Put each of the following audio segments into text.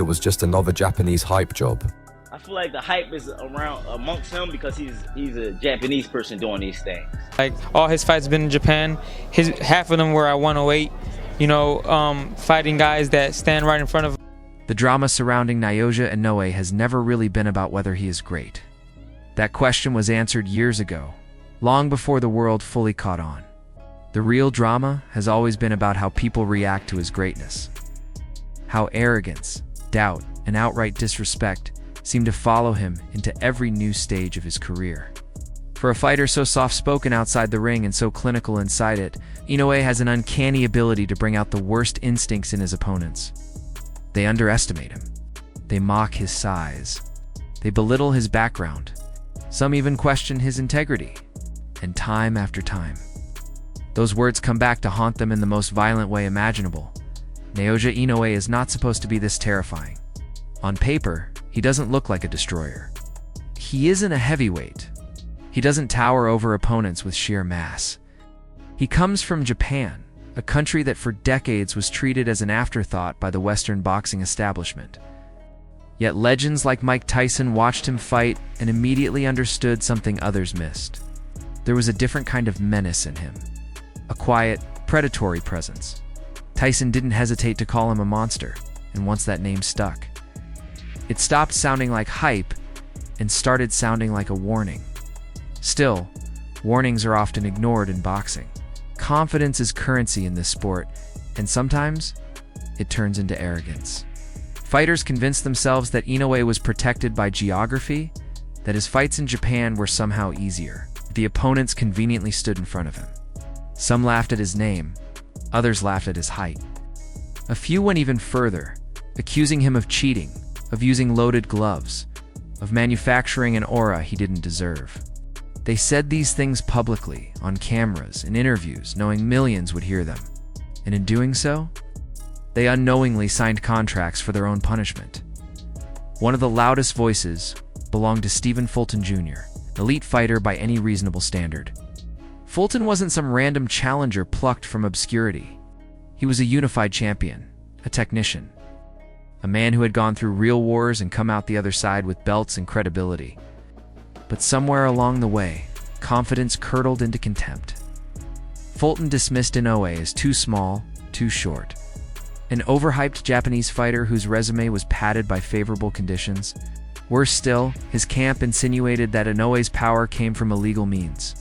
it was just another Japanese hype job. I feel like the hype is around amongst him because he's a Japanese person doing these things. Like all his fights been in Japan. Half of them were at 108. Fighting guys that stand right in front of him. The drama surrounding Naoya Inoue has never really been about whether he is great. That question was answered years ago, long before the world fully caught on. The real drama has always been about how people react to his greatness. How arrogance, doubt, and outright disrespect seem to follow him into every new stage of his career. For a fighter so soft-spoken outside the ring and so clinical inside it, Inoue has an uncanny ability to bring out the worst instincts in his opponents. They underestimate him. They mock his size. They belittle his background. Some even question his integrity. And time after time, those words come back to haunt them in the most violent way imaginable. Naoya Inoue is not supposed to be this terrifying. On paper, he doesn't look like a destroyer. He isn't a heavyweight. He doesn't tower over opponents with sheer mass. He comes from Japan, a country that for decades was treated as an afterthought by the Western boxing establishment. Yet legends like Mike Tyson watched him fight and immediately understood something others missed. There was a different kind of menace in him, a quiet, predatory presence. Tyson didn't hesitate to call him a monster, and once that name stuck, it stopped sounding like hype and started sounding like a warning. Still, warnings are often ignored in boxing. Confidence is currency in this sport, and sometimes it turns into arrogance. Fighters convinced themselves that Inoue was protected by geography, that his fights in Japan were somehow easier. The opponents conveniently stood in front of him. Some laughed at his name, others laughed at his height. A few went even further, accusing him of cheating, of using loaded gloves, of manufacturing an aura he didn't deserve. They said these things publicly, on cameras, in interviews, knowing millions would hear them. And in doing so, they unknowingly signed contracts for their own punishment. One of the loudest voices belonged to Stephen Fulton Jr., elite fighter by any reasonable standard. Fulton wasn't some random challenger plucked from obscurity. He was a unified champion, a technician, a man who had gone through real wars and come out the other side with belts and credibility. But somewhere along the way, confidence curdled into contempt. Fulton dismissed Inoue as too small, too short. An overhyped Japanese fighter whose resume was padded by favorable conditions. Worse still, his camp insinuated that Inoue's power came from illegal means.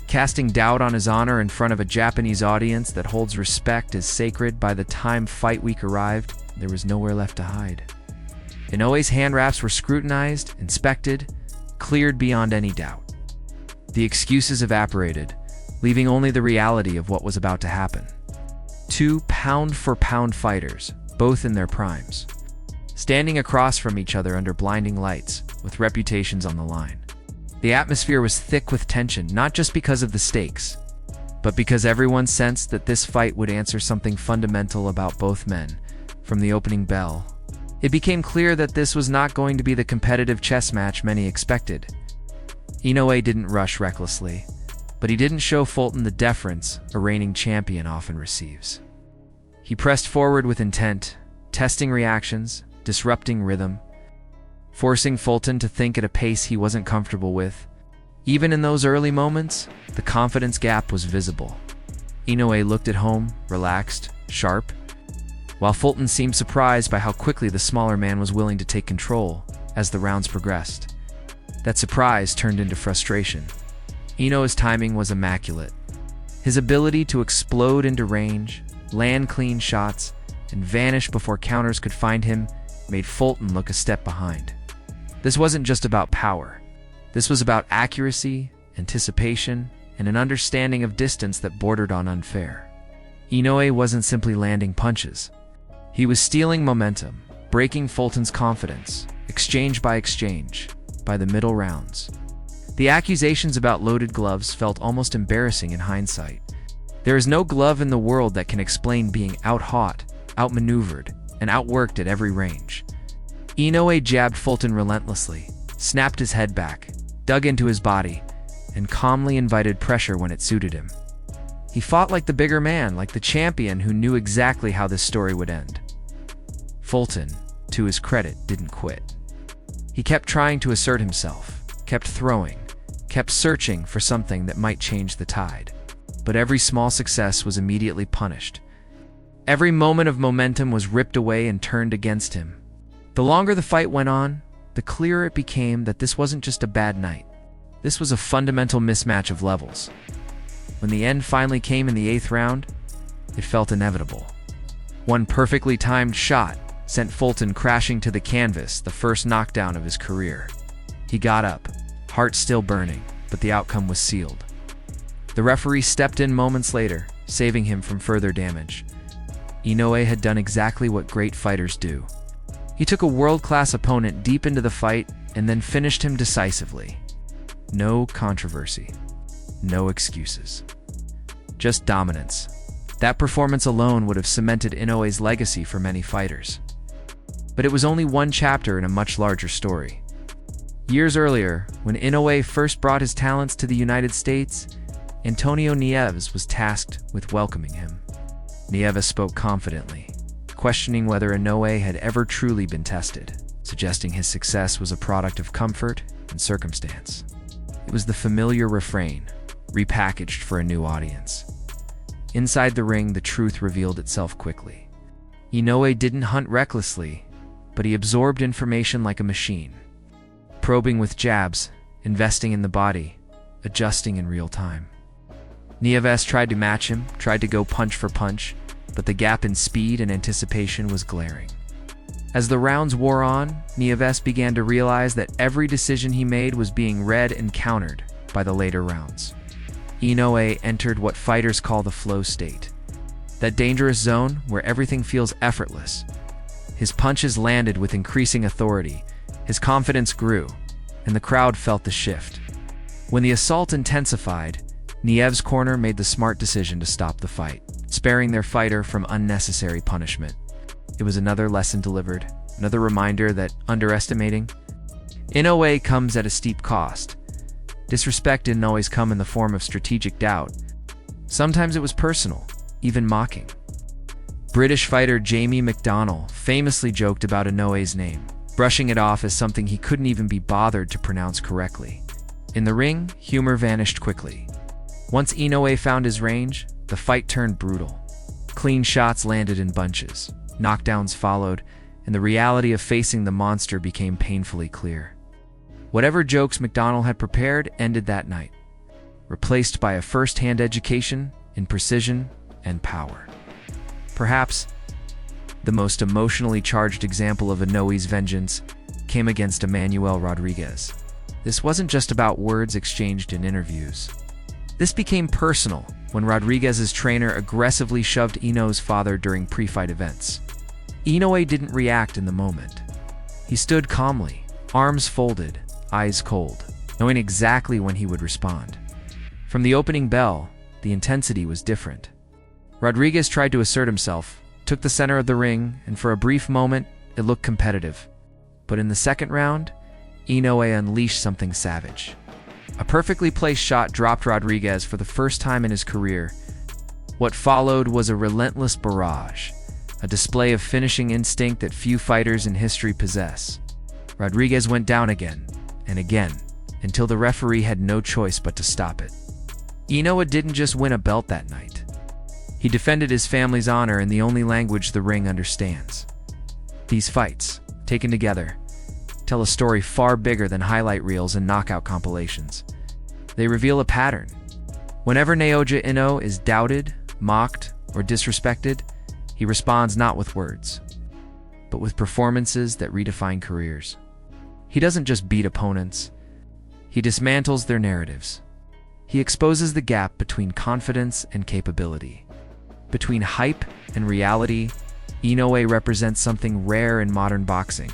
Casting doubt on his honor in front of a Japanese audience that holds respect as sacred, by the time fight week arrived, there was nowhere left to hide. Inoue's hand wraps were scrutinized, inspected, cleared beyond any doubt. The excuses evaporated, leaving only the reality of what was about to happen. Two pound-for-pound fighters, both in their primes, standing across from each other under blinding lights, with reputations on the line. The atmosphere was thick with tension, not just because of the stakes, but because everyone sensed that this fight would answer something fundamental about both men. From the opening bell, it became clear that this was not going to be the competitive chess match many expected. Inoue didn't rush recklessly, but he didn't show Fulton the deference a reigning champion often receives. He pressed forward with intent, testing reactions, disrupting rhythm, forcing Fulton to think at a pace he wasn't comfortable with. Even in those early moments, the confidence gap was visible. Inoue looked at home, relaxed, sharp, while Fulton seemed surprised by how quickly the smaller man was willing to take control as the rounds progressed. That surprise turned into frustration. Inoue's timing was immaculate. His ability to explode into range, land clean shots, and vanish before counters could find him made Fulton look a step behind. This wasn't just about power. This was about accuracy, anticipation, and an understanding of distance that bordered on unfair. Inoue wasn't simply landing punches. He was stealing momentum, breaking Fulton's confidence, exchange by exchange, by the middle rounds. The accusations about loaded gloves felt almost embarrassing in hindsight. There is no glove in the world that can explain being out-hot, outmaneuvered, and outworked at every range. Inoue jabbed Fulton relentlessly, snapped his head back, dug into his body, and calmly invited pressure when it suited him. He fought like the bigger man, like the champion who knew exactly how this story would end. Fulton, to his credit, didn't quit. He kept trying to assert himself, kept throwing, kept searching for something that might change the tide. But every small success was immediately punished. Every moment of momentum was ripped away and turned against him. The longer the fight went on, the clearer it became that this wasn't just a bad night. This was a fundamental mismatch of levels. When the end finally came in the 8th round, it felt inevitable. One perfectly timed shot sent Fulton crashing to the canvas, the first knockdown of his career. He got up, heart still burning, but the outcome was sealed. The referee stepped in moments later, saving him from further damage. Inoue had done exactly what great fighters do. He took a world-class opponent deep into the fight and then finished him decisively. No controversy. No excuses. Just dominance. That performance alone would have cemented Inoue's legacy for many fighters. But it was only one chapter in a much larger story. Years earlier, when Inoue first brought his talents to the United States, Antonio Nieves was tasked with welcoming him. Nieves spoke confidently, questioning whether Inoue had ever truly been tested, suggesting his success was a product of comfort and circumstance. It was the familiar refrain, repackaged for a new audience. Inside the ring, the truth revealed itself quickly. Inoue didn't hunt recklessly, but he absorbed information like a machine, probing with jabs, investing in the body, adjusting in real time. Nieves tried to match him, tried to go punch for punch, but the gap in speed and anticipation was glaring. As the rounds wore on, Nieves began to realize that every decision he made was being read and countered by the later rounds. Inoue entered what fighters call the flow state, that dangerous zone where everything feels effortless. His punches landed with increasing authority, his confidence grew, and the crowd felt the shift. When the assault intensified, Nieves' corner made the smart decision to stop the fight, sparing their fighter from unnecessary punishment. It was another lesson delivered, another reminder that underestimating Inoue comes at a steep cost. Disrespect didn't always come in the form of strategic doubt. Sometimes it was personal, even mocking. British fighter Jamie McDonnell famously joked about Inoue's name, brushing it off as something he couldn't even be bothered to pronounce correctly. In the ring, humor vanished quickly. Once Inoue found his range, the fight turned brutal. Clean shots landed in bunches, knockdowns followed, and the reality of facing the monster became painfully clear. Whatever jokes McDonnell had prepared ended that night, replaced by a first-hand education in precision and power. Perhaps the most emotionally charged example of Inoue's vengeance came against Emmanuel Rodriguez. This wasn't just about words exchanged in interviews. This became personal when Rodriguez's trainer aggressively shoved Inoue's father during pre-fight events. Inoue didn't react in the moment. He stood calmly, arms folded, eyes cold, knowing exactly when he would respond. From the opening bell, the intensity was different. Rodriguez tried to assert himself, took the center of the ring, and for a brief moment, it looked competitive. But in the second round, Inoue unleashed something savage. A perfectly placed shot dropped Rodriguez for the first time in his career. What followed was a relentless barrage, a display of finishing instinct that few fighters in history possess. Rodriguez went down again, and again, until the referee had no choice but to stop it. Inoue didn't just win a belt that night. He defended his family's honor in the only language the ring understands. These fights, taken together, tell a story far bigger than highlight reels and knockout compilations. They reveal a pattern. Whenever Naoya Inoue is doubted, mocked, or disrespected, he responds not with words, but with performances that redefine careers. He doesn't just beat opponents, he dismantles their narratives. He exposes the gap between confidence and capability. Between hype and reality, Inoue represents something rare in modern boxing.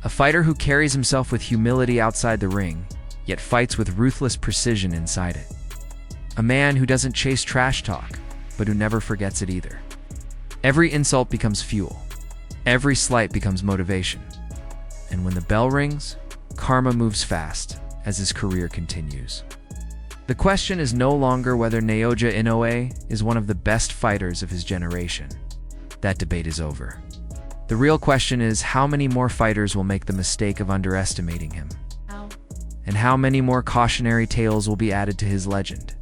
A fighter who carries himself with humility outside the ring, yet fights with ruthless precision inside it. A man who doesn't chase trash talk, but who never forgets it either. Every insult becomes fuel. Every slight becomes motivation. And when the bell rings, karma moves fast as his career continues. The question is no longer whether Naoya Inoue is one of the best fighters of his generation. That debate is over. The real question is how many more fighters will make the mistake of underestimating him? And how many more cautionary tales will be added to his legend?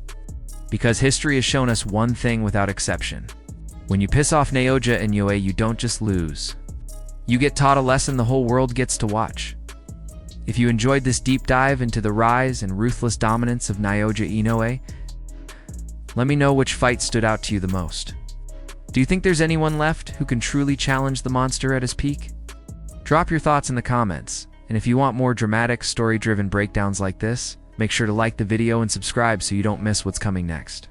Because history has shown us one thing without exception. When you piss off Naoya Inoue, you don't just lose. You get taught a lesson the whole world gets to watch. If you enjoyed this deep dive into the rise and ruthless dominance of Naoya Inoue, let me know which fight stood out to you the most. Do you think there's anyone left who can truly challenge the monster at his peak? Drop your thoughts in the comments, and if you want more dramatic, story-driven breakdowns like this, make sure to like the video and subscribe so you don't miss what's coming next.